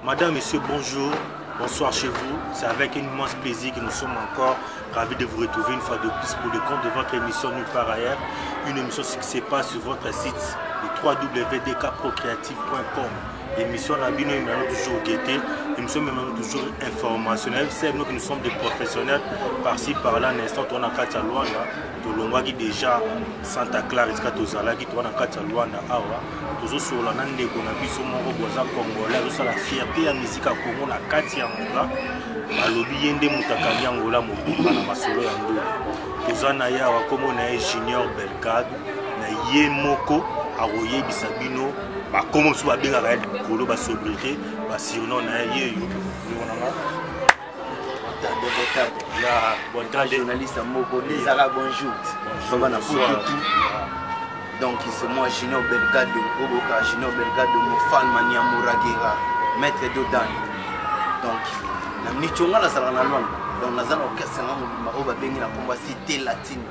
Madame, Monsieur, bonjour, bonsoir chez vous. C'est avec un immense plaisir que nous sommes encore ravis de vous retrouver une fois de plus pour le compte de votre émission Nulle part ailleurs. Une émission qui se passe sur votre site le www.dkprocreative.com. L'émission n'a bien toujours guetté, l'émission même toujours informationnelle. C'est nous que nous sommes des professionnels par-ci par-là. Un instant, on a Katia Luanda, Tolongwa qui déjà Santa Clara, Tozala qui on a Katia Luanda, Awa. Toujours sur la nande qu'on a vu sur mon roboza congolais, sur la fierté à musique à Congo, na Katia Angola, Balobi Yende Mutakami Angola, Mobuka na Masolo Yango. Tozana ya comme on a Junior Belkade, na Yemoko, Aroye Bisabino. Comment se va bien avec la sobriété, surnom journaliste les Arabes, bonjour. Donc c'est moi Junior Belkade de Oboka, Junior Belkade de Mofan Mania Mouragera, maître d'Odan. Donc nous sommes dans la salle donc nous avons orchestre Oba Bengi na combat cité latine.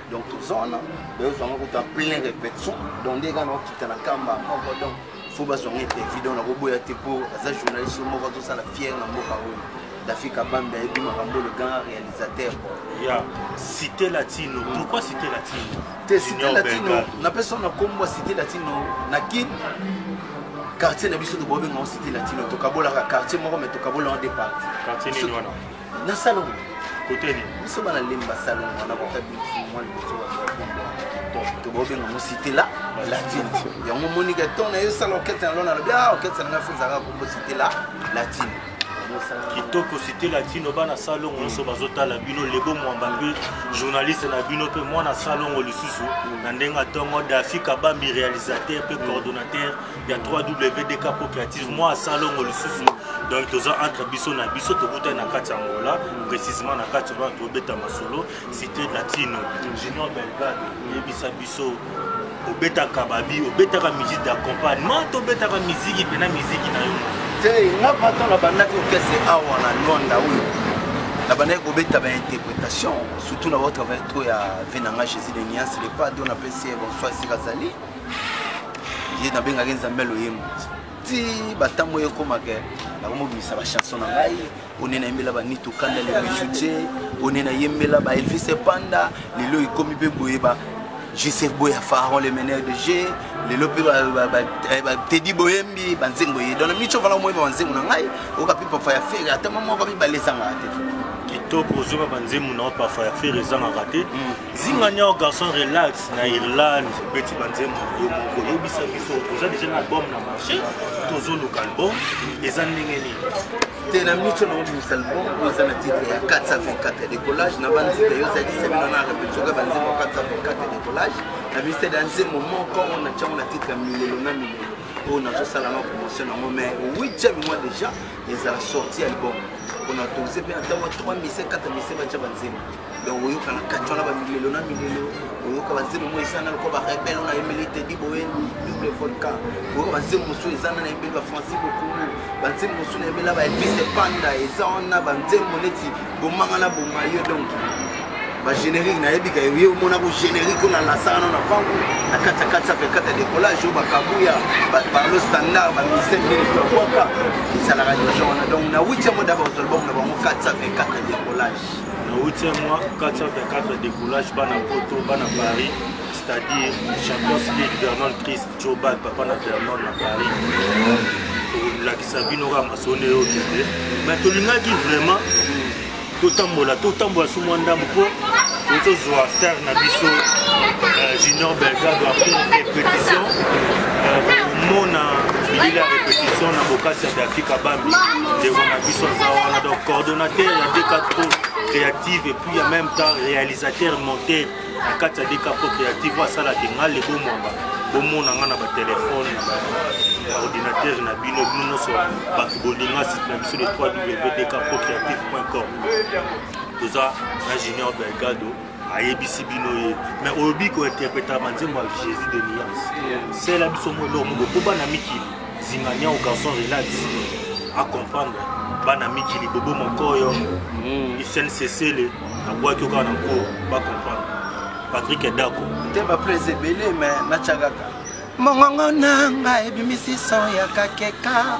Donc tout ça, nous avons plein de répétitions. Donc des gens qui sont dans la caméra, donc il faut que nous évident na robo ya tepo, les journalistes mo ko ça la fier na mboka oyo. D'Afrique Bamba et Bima Rambo le grand réalisateur. Ya Cité Latino. Pourquoi Cité Latino? Cité Latino, na personne na kombo Cité Latino na kin quartier na biso de bobe ngao Cité Latino to kabola ka quartier moko mais to kabola en départ. Quartier ni wana. Na salon. Côté ni. Biso bana lemba salon on a ko tabi moi le biso. To bobe ngao Cité là Latino. Ya mo monika ton na yo salon kete na lona bien kete na ngafuza ka kombo Cité là Latino. Kitoko Cité Latino bana salon on so bazota la bino lebo mwambabe journaliste na bino pe moi na salon o lisusu na ndenga tongo d'Afrique Bambi réalisateur pe coordonnateur ya 3WDK Procreative moi salon o lisusu donc toza entre biso na biso to buta na kati Angola précisément na kati ba to beta masolo Cité Latino Junior Belkade yebisa biso obeta kababi obeta ka musique d'accompagnement to beta ka musique pena musique na yo. Nga pato la bandaki okese awa na Luanda oyo la bandaki kobeta ba interprétation surtout na votre travail trop ya venanga Jésus de Nias le pas on appelle c'est bonsoir Sikazali ye na benga nzambelo yemo ti batambo yo komake na komobisa ba chanson na ngai onena yembela ba Nito Kanda le bijoutier onena yembela ba Elvis Panda lelo ikomi pe boyeba Joseph Boya Pharaon le meneur de jeu les lopé Teddy Boyembi banzengo ye donc micho vala mo banzengo na ngai o ka pipa fa ya faire ata maman ka biba lesanga ate kitoko zo banzemu na pa fa ya faire ezanga raté zinganya garçon relax na Irlande petit banzemu yo moko yebisa biso oza déjà un album na marché tozo local album ezandengeni te na micho na o album oza na titre ya 424 décollage na banzika yo za disemina na répétition ka banzemu 424 décollage la visite dans ce moment quand on a déjà titre milelo na milelo on a juste la promotion mais 8e mois déjà ils ont sorti album on a tous bien dans 3 4 ba banzemu donc oyo kana kachona ba milelo na milelo oyo ka banzemu mo isana ko ba rebelle on a emilité di boen double volcan oyo banzemu so isana na embe ba Francis beaucoup banzemu so na embe la ba Elvis Panda ezana banzemu neti bomanga na bomayo donc ba générique na yebika yo mona ko générique na la sana na vangu na kata fait kata décollage ba kabuya ba le standard ba mission de quoi ça la radio donc na 8e mois d'abord album na bango 424 décollage na 8e mois 424 décollage bana Poto bana Paris c'est-à-dire Champions League Bernard Christ Joba papa na Bernard na Paris la Kisabino Ramasone au début mais to linga qui vraiment totambola sous mon dame pour autres star na biso Junior Belkade après une répétition mona il la répétition na bokasi d'Afrique Bambi de on a biso zawana donc coordonnateur ya DK Créative et puis en même temps réalisateur monteur na kati ya DK Créative wa sala kinga le bomwamba bomona ngana ba téléphone na ordinateur na bino bino so ba bolinga site na biso de www.dkprocreative.com toza na Junior Belkade ayebisi bino ye mais obi ko interpréter banzembo Jésus de Nias c'est la biso mo lo mo ko bana mikili zinganya au garçon relax à comprendre bana mikili bobo mokoyo ICNCC le na bois ki ka na ko ba comprendre Patrick Edako te ba plaisir belé mais na chagaka mongongo nanga ebimisi son ya kakeka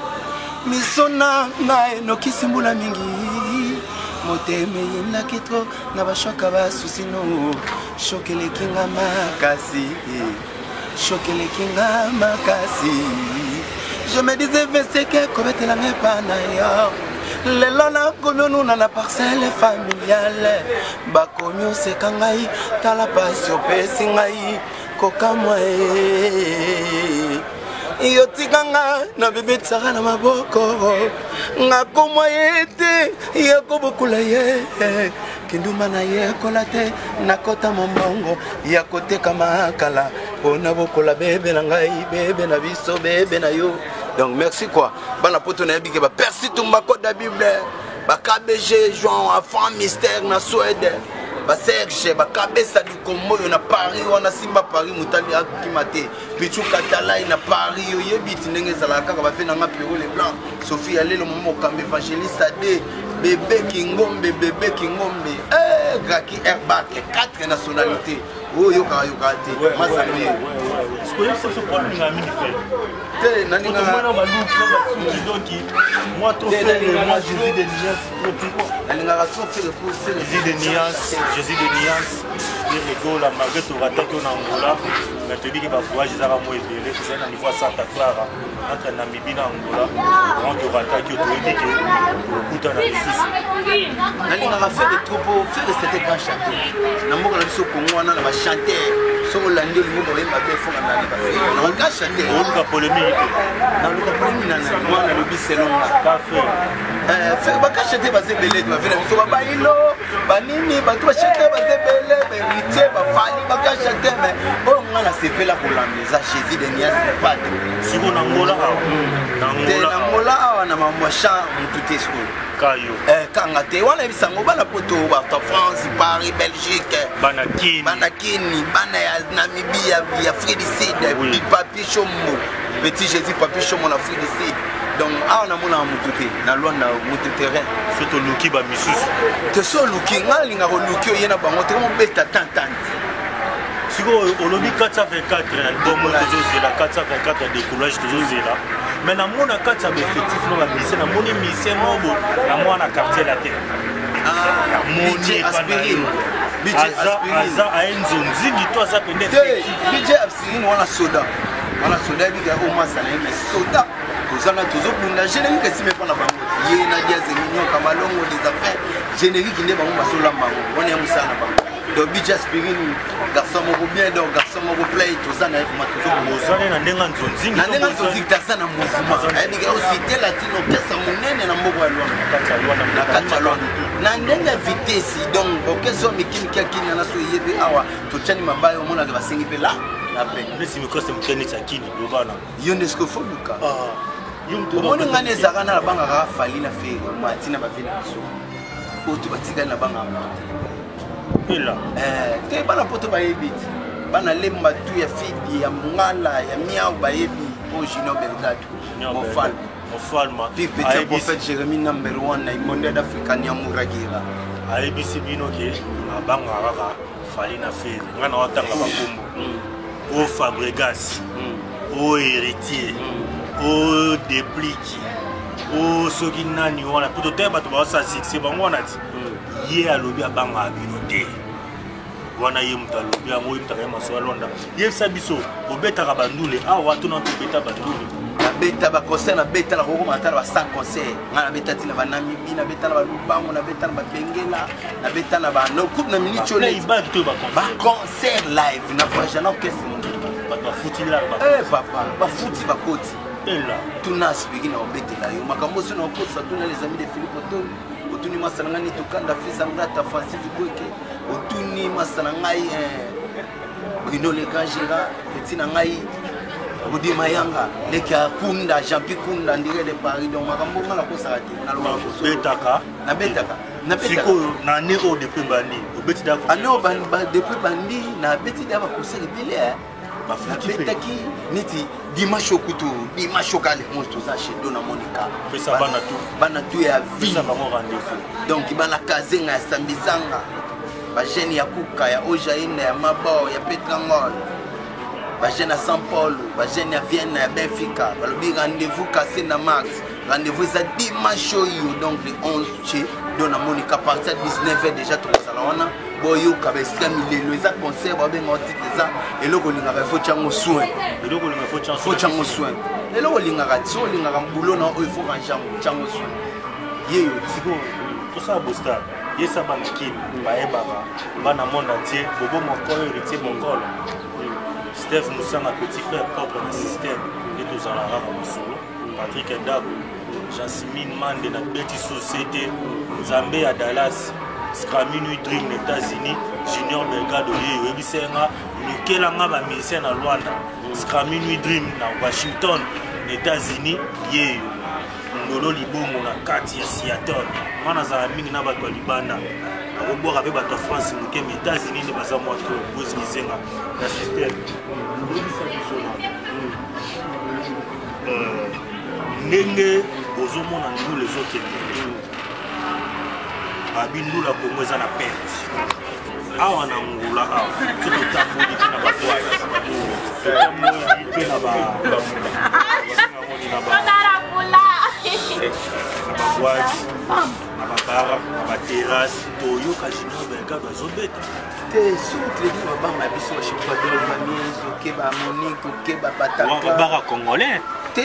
misona ngai nokisimbula mingi moteme yina kitro na bashoka basusino shokele kinga makasi shokele kinga makasi je me disais veste que kobetela ngepana yo lelo na komionu na parcelle familiale bakomi oseka ngai tala pasi opesi ngai kokamwa iyo tikanga na bebetsaka na maboko ngakomwa ye te yakobokula ye kinduma na ye kola te nakota mombongo ya koteka makala mpona bokola bebe na ngai bebe na biso bebe na yo. Donc merci quoi bana poto na yebike bapersi tumba code da bible bakabg Jean enfant mystère na Suède baserge bakabesa du Kombo na Paris wana simba Paris mutali akimate pichu katalai na Paris yebiti ndenge zala kaka bafena nga Pierrot Leblanc Sophie alelo momo kambe évangéliste ade bébé Kingombe Graki Airbag 4 nationalités oyo ka te masami est-ce que ça se prend une amie te nani nga moi trop fait moi Jésus de Nias nani nga trop fait pour Jésus de Nias et rigola malgré tout attaque en Angola mais te dit que va voyage ça va moi élevé c'est un niveau Santa Clara entre Namibie na Angola on te attaque au dit que beaucoup dans les six nani nga fait des troupeaux fait de cette grand château na mboka na biso Congo wana na chanter sur l'année le mot ba be fo na ba fe na ba chanter on ka polémique na le ka polémique na moi na le biselonga ka fait fait ba chanter ba se belé ba fait so ba ilo ba nini ba to chanter ba se belé ba ritier ba fali ba chanter mais on ngala se fait la hollandaise Jésus de Nias pas si on Angola na mamwa cha mtuté school kayo kanga te wana bisango bana poto ba France Paris Belgique banakini bana ya Namibia ya Fridicide Big Papi Chombo Petit Jésus Papi Chombo na Fridicide donc na mona mututé na loi na mutu terrain surtout luki ba misusu te so luki ngalinga ko luki yena bango te mo beta tantante siko olobi 424 album de la 424 décollage de là mais na mona 4 effectif no ba mission na moni mission mobo na mona quartier la terre budget aspirine aza aenzo nzingi to aza pende budget aspirine wana soda biga au masa na mais soda tozana tozokunda générique esime pona bango ye na dia zeminyo kamalongo des affaires générique nde bango basola bango on est musana bango donc budget aspirine garçon moko bien donc garçon moko play tozana mozane na ndenga nzonzingi na ndenga nzonzingi tazana mouvement abiga aussi tel latino pesa munene na mboko ya Luanda na kati ya Luanda na ndenga vitesse donc okezo mikini kina na so yebe awa tochani mabayo mona ke basengi pe la après mais si micro c'est muteni chakini lobana yonesco foluka omoni ngane ezaka na banga ka fali na feri matina bavina biso oto batika na banga ela te bana poto bayebiti bana lemba tu ya fidi ya mungala ya miao bayebi o jino bergado mofalma petit prophète Jérémie number 1 na monde d'Afrique ni amuragira ayebisi bino ke abanga kaka fali na feri ngana watanga bakombo o Fabregas o héritier o déplique o soki nani wana plutôt te bato ba sa succès bango wana ti ye alobi abanga bino te wana ye mutu alobi yango ye mutu akayema so alonda yebisa biso obetaka bandule awa tona tobeta bandule nabeta baconseil nabeta na kokoma atala ba 100 conseil nga nabeta tina ba Namibie nabeta na ba Lubango nabeta na ba Bengela nabeta na ba no coupe na minute chole ba concert live na projet na orchestre ba futi la papa ba futi ba koti ela tuna speaking na obetela yo makambo sino okosa tuna les amis de Philippe Otoni otuni masana ngani tokanda fils amrata Francis Bweke otuni masana ngai Bruno Lekangera etina ngai Rudi Mayanga leka kunda Jean-Pierre Kunda ndire de Paris donc makambo ngala kosa ati na lo betaka siko na ne o depuis bandi obeti da ko ano ban depuis bandi na beti da ba kosa bile ba futi betaki niti dimanche okutu dimanche okale monsto za chez Dona Monica pesa bana tu ya vie ça va mon rendez-vous donc bana kazenga ya Sambizanga ba jeune ya Kuka ya Ojaina ya Mabo ya Petrangol ba jeune à São Paulo ba jeune ya Vienne ya Benfica ba lobi rendez-vous cassé na Max rendez-vous ça dimanche donc le 11 chez Dona Monica à partir de 19h déjà tout ça là boyo kabestra milelo eza concert ba benga titre ça et loko linga faut chango soin et loko linga faut chango soin et loko linga ratio linga mbulo na o il faut chango soin yeyo tiko tout ça bosta yesa bana kin ba ebaba bana monde entier bobo moko héritier mongolo Steph Moussanga petit frère propre dans système et tout ça la rare musolo Patrick Ndabo Jasmine Mande na Betty Société Zambé à Dallas Scraminu Dream aux États-Unis Junior Belgado Yeyo Ebisenga Lukelanga ba musicien na Rwanda Scraminu Dream na Washington aux États-Unis Yeyo Ndolo Libongo na kati ya Seattle mana za mingi na bato libanda na boboka pe bato France muke aux États-Unis ne baza moto bozikizenga na système ndobisa bisona ndenge bozomona ndule ezokende abindula kongo eza na perte awa na ngula awa soki otamboli mpe na babwaki otamboli mpe na babwaki na babara na baterase toyoka junior belgado azobeta te soki leki babanga ya biso bashiprador bamiezi okeba monique okeba bataka congolais te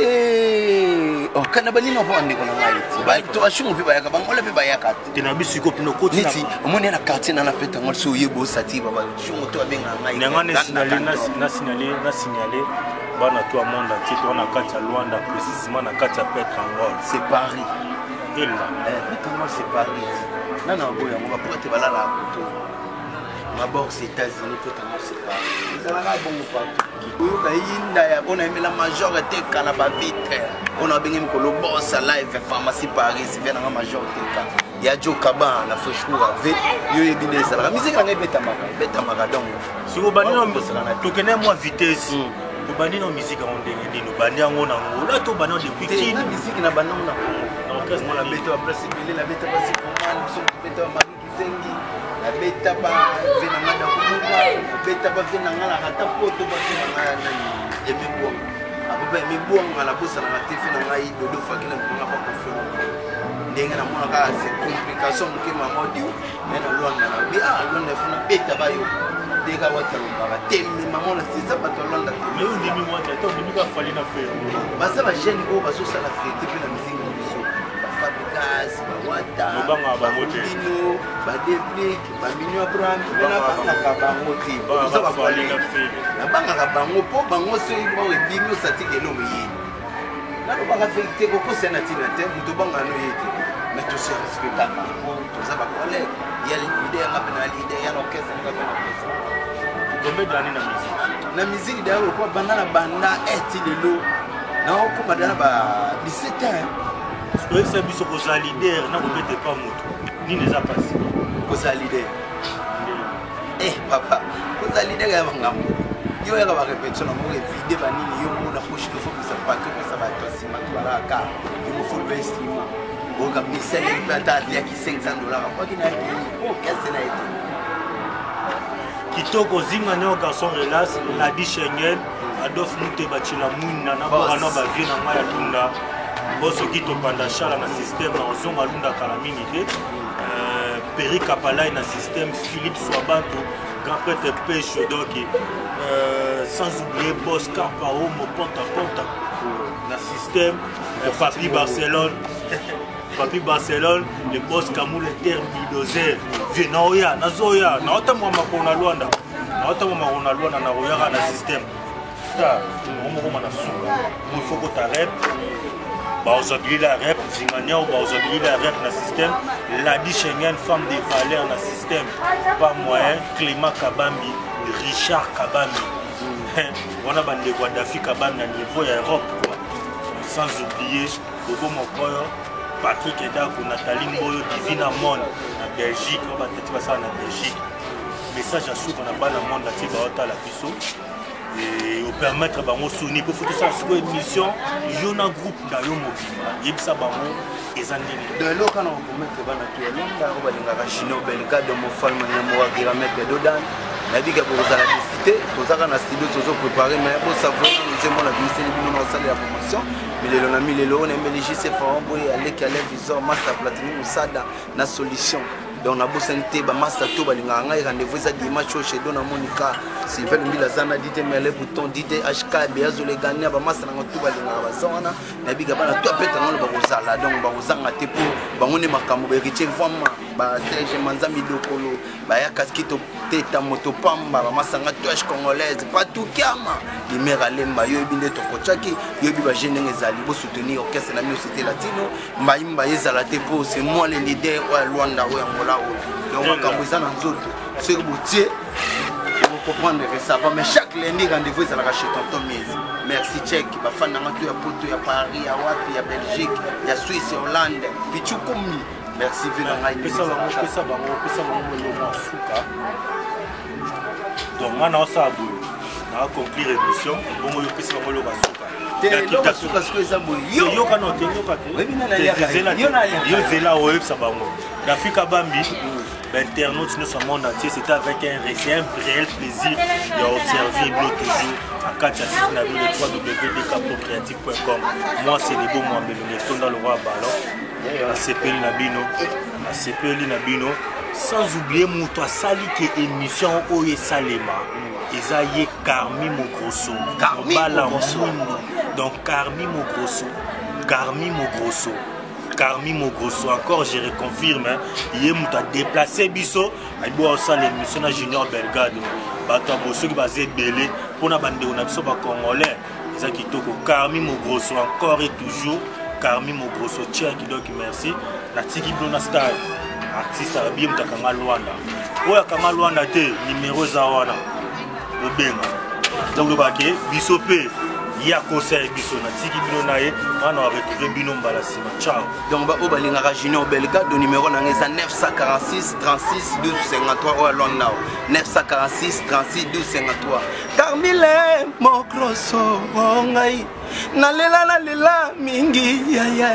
kana banini mpo bandeko na ngai ti bashungu mpe bayaka bangola mpe bayaka te na biso iko mpino koti neti omoni na quartier nana mpe tango so oyeba osati bashungu to babengaka ngai nanga nasignale bana to ya monde entier to wana kati ya Luanda précisement na kati ya Petre Angole c'est Paris ela Petre Angole c'est Paris nana boyo yango bapoka te balala ya koto mabord c'est États-Unis Petre Angole c'est Paris ezalaka bongo partout oyoka yinda ya mpona emela major eteka na bavitre mpona babenge mikolo bosa live pharmacie Paris ve nanga major teka ya jo kaba na frescour ave yo yebi nde ezalaka misiki nanga ebetamaka donc siko tokende mwa vitesse obandi na musique yango ndenge nini obandi yango na ngola to obandi depuis kini musique na banango na kongo na orchestre na beta ba place belé na beta ba sikomani biso beta ba mari kizengi na beta ba vena ngada kumuka beta ba vena ngala hata poto ba vena ngala nani emibuang apopa emibuang ngala bosa na tefe na ngai dodo fakina mbonga pa kofelo ndenge na mona ka c'est complication muke mamodio na Luanda na bi Luanda funa beta ba yo dega wata lobaka teme mamona c'est ça bato Luanda mais on dimi wata to dimi ka fali na fe basa ba jeune ko baso sala fête pe na musique na biso ba Fabrikas ba wata ba Motino ba Deblick ba Minyo Abraham na banga ka bango ti basa ba fali na fe na banga ka bango po bango so ibo ebinyo satike no yi na lo baka fête ko ko sena tina te muto banga no yete mais tout se respecta tout ça ba collègue il y a les leaders na leader ya l'orchestre na l'orchestre combien d'années na musique na musique d'ailleurs quoi banda na banda eti lelo na ko banda na ba 17 ans to esa biso ko za leader na ko bete pas moto ni les a passé ko za leader papa ko za leader ya bangambo yo ya ba répétition na mo vide ba nini yo mo na poche de faut que ça pas que ça va être si matwala ka yo mo faut le instrument o ga misel plata ya ki $500 kwa kina o kese na été kitoko zinga neo garçon relax la di Schengen Adolphe Mute bachila mwina na bana ba vie na ngaya tunda boso kito panda chala na système na ozonga lunda kala mingi te Peri Kapalai na système Philippe Swabanto grand prêtre pêche donc sans oublier Boss Carparo mo ponta ponta na système Papi Barcelone le boss Kamoul Inter Bidozer Venoya Nazoya na otamwa makona Luanda na royaka na système ça on na suka il faut que ta rep ba aujourd'hui la rep zinganya ou ba aujourd'hui la rep na système la di Schengen femme de valeur na système pas moyen Clément Kabambi Richard Kabambi on a bandé Guadafi Kabambi na niveau ya Europe quoi sans oublier Bobo Mokoyo Patrick Edako, Nathalie Mboyo, Divina Monde, na Belgique, on va peut-être passer en Belgique. Message à ceux qu'on a pas dans le monde, là-dessus, la biso. Et au permettre de soutenir, pour faire ça sur une mission, il y a un groupe dans le mobile. Il y a ça, ils ont dit. De l'eau, quand on peut mettre dans le Chino Belga, de mon femme, qui va mettre dedans. La vie que pour la cité, pour ça qu'on a studio, toujours préparé, mais pour savoir, nous nzembo na bimisi bino na osala ya promotion milelo na milelo on aime les JC Faramboy avec à visor master platine musada na solution donc na bosante ba master to balinga ngai rendez-vous za dimanche chez Dona Monica Sylvain Mbila zana DJ Mele Bouton DJ HK Beazo le gagner ba master na to balinga ba zona na biga bana to peta ngolo ba kozala donc ba kozanga te po bangone makambo ba riche vraiment ba Serge Manzami Dokolo ba ya kaskito teta moto pamba ba masanga touche congolaise pas tout kiama limera lemba yo binde to kochaki yo bi ba jeune ngezali bo soutenir orchestre na musique latino mbaimba yezala te po c'est moi le leader wa Luanda wa Angola donc quand vous en nzoto sur boutier vous comprendre que ça va mais chaque lundi rendez-vous à la chez tonton Mise merci check ba fan na to ya poto ya Paris ya wapi ya Belgique ya Suisse ya Hollande bichukumi merci vina ngai pesa bango le mafuka donc on a ça on a conclure l'émission bon yo pesa bango le mafuka te suka suka eza boy yo kana te yo zela o ça bango d'Afrique Bambi l'internaute nous sommes monde entier c'était avec un réel plaisir de observer Blo toujours à Katia Sina le www.capocreative.com moi c'est les beaux moi mais dans le roi ballon à CPL Nabino sans oublier Mouto Sali qui est émission Oye Salema Esaïe Carmi Mogrosso donc Carmi Mogrosso encore je reconfirme il est déplacé biso il doit aussi l'émission na Junior Belgado bato bosso qui basé belé pour na bande on a biso ba congolais ça qui toko Carmi Mogrosso encore et toujours Carmi Mogrosso tiens qui donc merci na tiki blona star artiste bien mtakanga Luanda oya kanga Luanda te numéro za wana obenga donc le baké biso pe il y a conseil biso na tiki bino nae on a retrouvé bino mbala sima ciao donc ba obalinga Junior Belgado numéro na ngeza 946 36 12 53 o Luanda 946 36 12 53 Carmile Mokroso ngai nalela mingi ya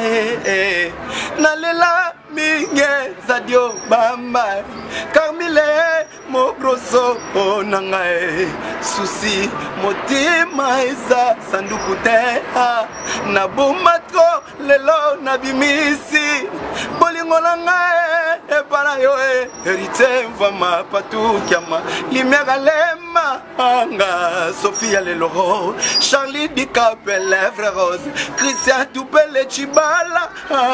nalela mingi zadio bamba Carmile Mokroso nangae susi motima eza sanduku te na bumatro lelo na bimisi bolingo nangae epara yo hérité mvama patu kiama limiaka lema anga Sophia Leloro Charlie Dikape lèvres rose Christian Toupele Chibala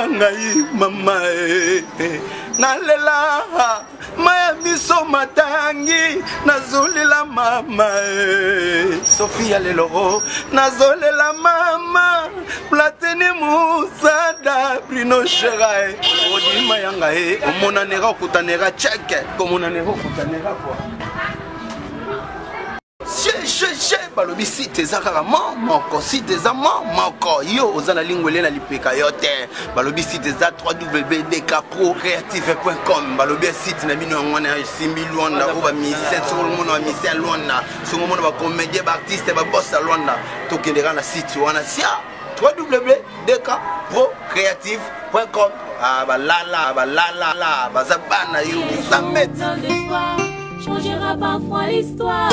ngai mama nalela maya miso matangi nazulila mama Sophia Leloro nazolela mama Platini Musada Bruno Cherai odima yanga omona nera okutanera check komona nera okutanera kwa balobi site ezakaka moko site eza moko yo oza na lingwele na lipeka yo te balobi site eza www.capocreative.com balobi site na bino ngwana simbi Luanda o ba mise solo mona ba mise Luanda songo mona ba comédien ba artiste ba boss à Luanda tokendera na site wana sia www.capocreative.com balala bazabana yo samet changera parfois l'histoire.